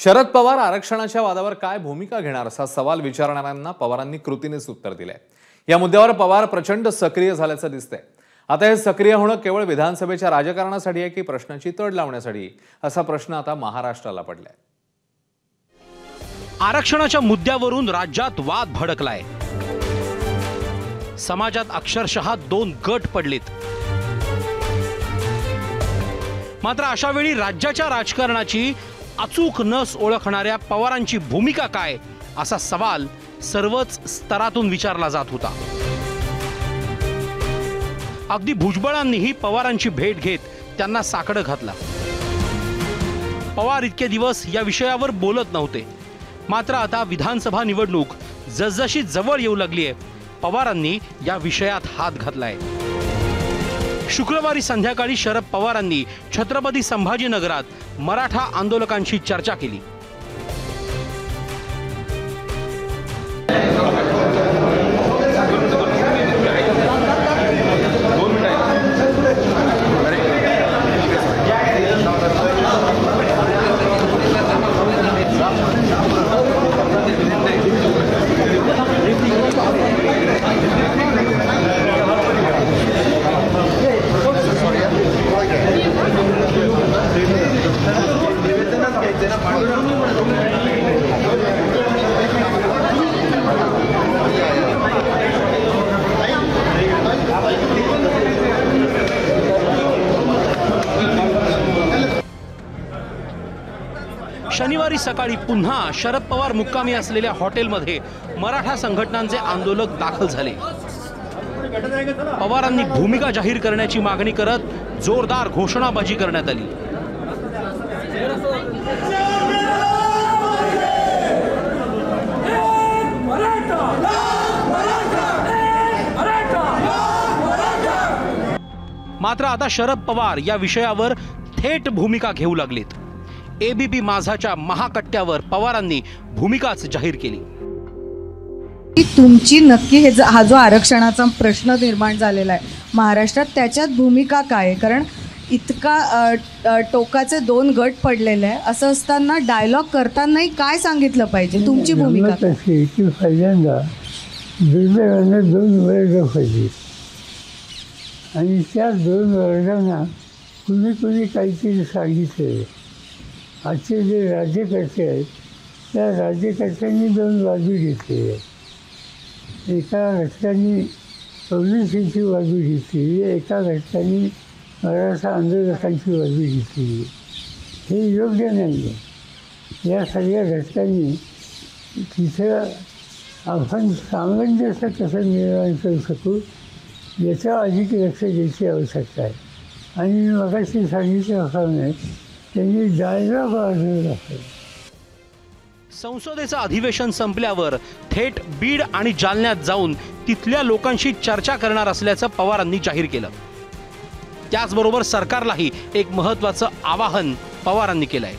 शरद पवार आरक्षणाच्या वादावर काय भूमिका घेणार असा सवाल विचारणाऱ्यांना पवारांनी कृतीनेच उत्तर दिलंय। या मुद्द्यावर पवार प्रचंड सक्रिय झाल्याचं दिसतंय। आता हे सक्रिय होणं केवळ विधानसभेच्या राजकारणासाठी आहे की प्रश्नाची तड लावण्यासाठी, असा प्रश्न आता महाराष्ट्राला पडलाय। आरक्षणाच्या मुद्द्यावरून राज्यात वाद भडकलाय। समाजात अक्षरशः दोन गट पडलेत। मात्र अशा वेळी राज्याच्या राजकारणाची अचूक नस ओळखणाऱ्या पवारांची भूमिका काय, असा सवाल सर्वच स्तरातून विचारला जात होता। अगदी भुजबळांनीही पवारांची भेट घेत त्यांना साकडं घातलं। पवार इतके दिवस या विषयावर बोलत नव्हते, मात्र आता विधानसभा निवडणूक जसजशी जवळ येऊ लागली आहे, पवारांनी या विषयात हात घातलाय। शुक्रवारी संध्याकाळी शरद पवारांनी छत्रपती संभाजीनगरात मराठा आंदोलकांशी चर्चा केली। शनिवारी सकाळी पुन्हा शरद पवार मुक्कामी असलेल्या हॉटेलमध्ये मराठा संघटनांचे आंदोलक दाखल झाले। पवारांनी भूमिका जाहीर करण्याची मागणी करत जोरदार घोषणाबाजी करण्यात आली। मात्र आता शरद पवार या विषयावर थेट भूमिका घेऊ लागलेत। एबीपी माझाच्या महाकट्ट्यावर पवारांनी भूमिकाच जाहीर केली। तुमची नक्की हा जो आरक्षणाचा प्रश्न निर्माण झालेला आहे महाराष्ट्रात, त्याच्यात भूमिका काय आहे? कारण इतका टोकाचे दोन गट पडलेले आहे, असं असताना डायलॉग करतानाही काय सांगितलं पाहिजे? तुमची भूमिका की पहिल्यांदा दुर्दैवाने दोन वर्ग पडले आणि त्या दोन वर्गांना कुणी काहीतरी सांगितले। आजचे जे राज्यकर्ते आहेत त्या राज्यकर्त्यांनी दोन बाजू घेतली आहे। एका घटकांनी पोलिसांची बाजू घेतली, एका घटकांनी मराठा आंदोलकांची बाजू घेतली। हे योग्य नाही आहे। या सगळ्या घटकांनी तिथं आपण सामंजस्य कसं निर्माण करू शकू याचा अधिक लक्ष द्यायची आवश्यकता आहे। आणि मगाशी सांगितल्याप्रमाणे त्यांनी डायलॉग वाजवला आहे। संसदेचं अधिवेशन संपल्यावर थेट बीड आणि जालन्यात जाऊन तिथल्या लोकांशी चर्चा करणार असल्याचं पवारांनी जाहीर केलं। त्याचबरोबर सरकारलाही एक महत्त्वाचं आवाहन पवारांनी केलंय।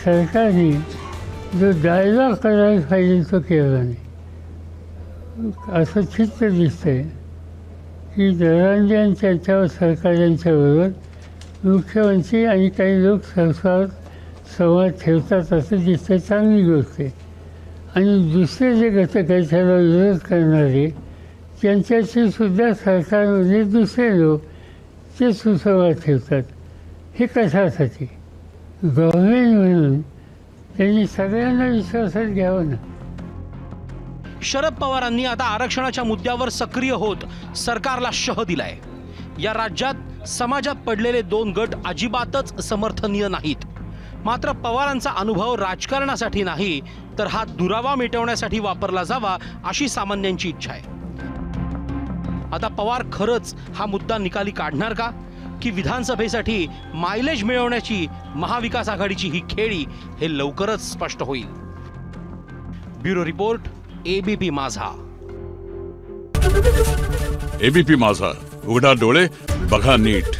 सरकारने जो डायलॉग करायला पाहिजे तो केला नाही। असं चित्र दिसतंय की दरांजे आणि त्यांच्यावर सरकारांच्याबरोबर मुख्यमंत्री आणि काही लोक संवाद ठेवतात असं दिसतं। चांगली गोष्ट आहे। आणि दुसरे जे घटक आहेत त्याला विरोध करणारे त्यांच्याशी सुद्धा सरकारमध्ये दुसरे लोक ते सुसंवाद ठेवतात। हे कशासाठी? गव्हर्नमेंट म्हणून त्यांनी सगळ्यांना विश्वासात घ्यावं ना। शरद पवारांनी आता आरक्षणाच्या मुद्द्यावर सक्रिय होत सरकारला शह दिलाय। या राज्यात समाजात पडलेले दोन गट अजिबातच समर्थनीय नाहीत। मात्र पवारांचा अनुभव राजकारणासाठी नाही तर हा दुरावा मिटवण्यासाठी वापरला जावा अशी सामान्यांची इच्छा आहे। आता पवार खरंच हा मुद्दा निकाली काढणार का, की विधानसभेसाठी मायलेज मिळवण्याची महाविकास आघाडीची ही खेळी, हे लवकरच स्पष्ट होईल। ब्युरो रिपोर्ट, एबीपी माझा। एबीपी माझा, उघडा डोळे बघा नीट।